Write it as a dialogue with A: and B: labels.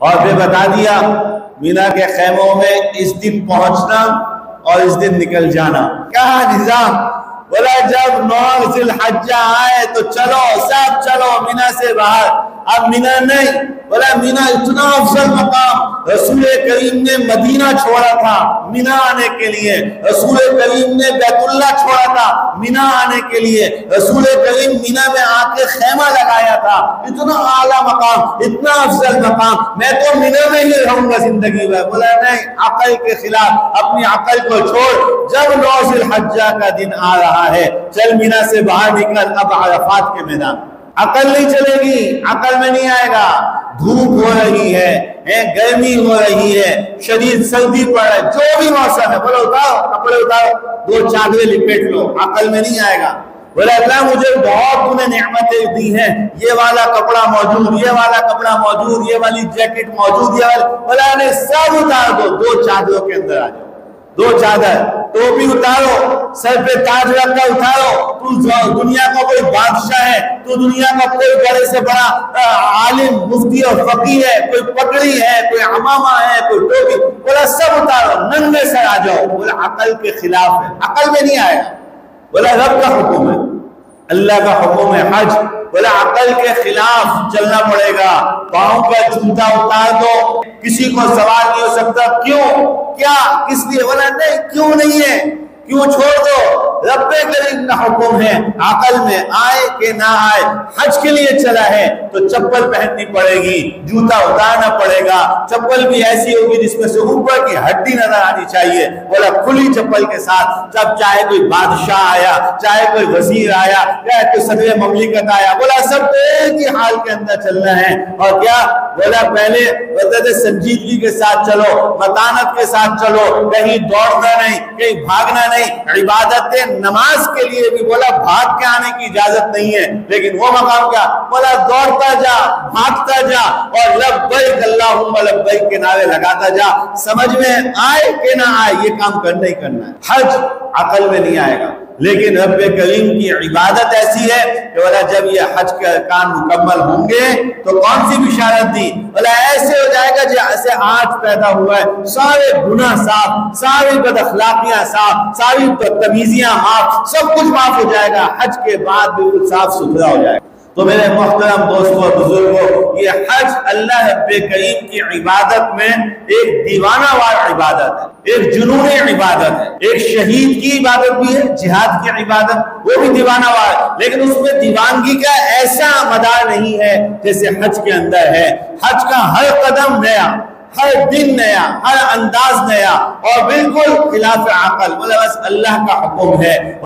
A: اور پھر بتا دیا مینا کے خیموں میں اس دن پہنچنا اور اس دن نکل جانا. کیا نظام. بولا جب 9 ذی الحجہ آئے تو چلو سب چلو مینا سے باہر. اب مینا نہیں. بولا مینا اتنا افضل مقام. رسول کریم نے مدینہ چھوڑا تھا مینا آنے کے لیے. رسول کریم نے بیت اللہ چھوڑا تھا مینا آنے کے لیے. رسول کریم مینا میں آ کے خیمہ لگایا تھا. اتنا اعلیٰ مقام, اتنا افضل مقام. میں تو مینا میں ہی رہوں گا زندگی میں. بولا نہیں, عقل کے خلاف. اپنی عقل کو چھوڑ. جب 9 ذی الحجہ کا دن آ رہا ہے چل مینا سے باہر نکل اب عرفات کے میدان. عقل نہیں چلے گی, عقل میں نہیں آئے گا. دھوپ ہو رہی ہے, گرمی ہو رہی ہے, شدید سردی پڑ رہا ہے, جو بھی موسم ہے. بولو اتارو کپڑے اتارو, 2 چادریں لپیٹ لو. عقل میں نہیں آئے گا. بولے اللہ مجھے بہت نے نعمتیں دی ہیں, یہ والا کپڑا موجود, یہ والا کپڑا موجود, یہ والی جیکٹ موجود, یہ والی. بولا نہیں سب اتار دو. 2 چادروں کے اندر آ جاؤ. 2 چادر. ٹوپی اتارو, سر پہ تاج رکھ کر اتارو. تو دنیا کا کوئی بادشاہ ہے, تو دنیا کا کوئی بڑے سے بڑا عالم مفتی اور فقیہ ہے, کوئی پگڑی ہے, کوئی عمامہ ہے, کوئی ٹوپی. بولا سب اتارو, ننگے سر آ جاؤ. بولا عقل کے خلاف ہے, عقل میں نہیں آئے گا. بولا رب کا حکم ہے, اللہ کا حکم ہے حج. بولا عقل کے خلاف چلنا پڑے گا. پاؤں کا جوتا اتار دو, کسی کو سوال نہیں ہو سکتا کیوں, کیا, کس لیے. بولا نہیں, کیوں نہیں ہے, کیوں چھوڑ دو. رب کریم کا حکم ہے, عقل میں آئے کہ نہ آئے. حج کے لیے چلا ہے تو چپل پہننی پڑے گی, جوتا اتارنا پڑے گا. چپل بھی ایسی ہوگی جس میں سے اوپر کی ہڈی نظر آنی چاہیے. بولا کھلی چپل کے ساتھ. جب چاہے کوئی بادشاہ آیا, چاہے کوئی وزیر آیا, چاہے کوئی صدر مملکت آیا, بولا سب ایک ہی حال کے اندر چلنا ہے. اور کیا بولا پہلے بولتے سنجیدگی کے ساتھ چلو, متانت کے ساتھ چلو, کہیں دوڑنا نہیں, کہیں بھاگنا نہیں. عبادت نماز کے لیے بھی بولا بھاگ کے آنے کی اجازت نہیں ہے, لیکن وہ مقام کیا, بولا دوڑتا جا, بھاگتا جا, اور لبیک اللہم لبیک کے نعرے لگاتا جا. سمجھ میں آئے کہ نہ آئے یہ کام کرنا ہی کرنا ہے. حج عقل میں نہیں آئے گا, لیکن رب کریم کی عبادت ایسی ہے کہ بولا جب یہ حج کے ارکان مکمل ہوں گے تو کون سی بشارت دی. بولا ایسے ہو جائے گا جیسے آج پیدا ہوا ہے, سارے گناہ صاف, ساری بد اخلاقیاں صاف, ساری بدتمیزیاں معاف, سب کچھ معاف ہو جائے گا. حج کے بعد بالکل صاف ستھرا ہو جائے گا. تو میرے محترم دوستوں اور بزرگوں, یہ حج اللہ رب کریم کی عبادت میں ایک دیوانہ وار عبادت ہے, ایک جنونی عبادت ہے. ایک شہید کی عبادت بھی ہے, جہاد کی عبادت, وہ بھی دیوانہ وار, لیکن اس میں دیوانگی کا ایسا مدار نہیں ہے جیسے حج کے اندر ہے. حج کا ہر قدم نیا, ہر دن نیا, ہر انداز نیا, اور بالکل خلاف عقل. بس اللہ کا حکم ہے.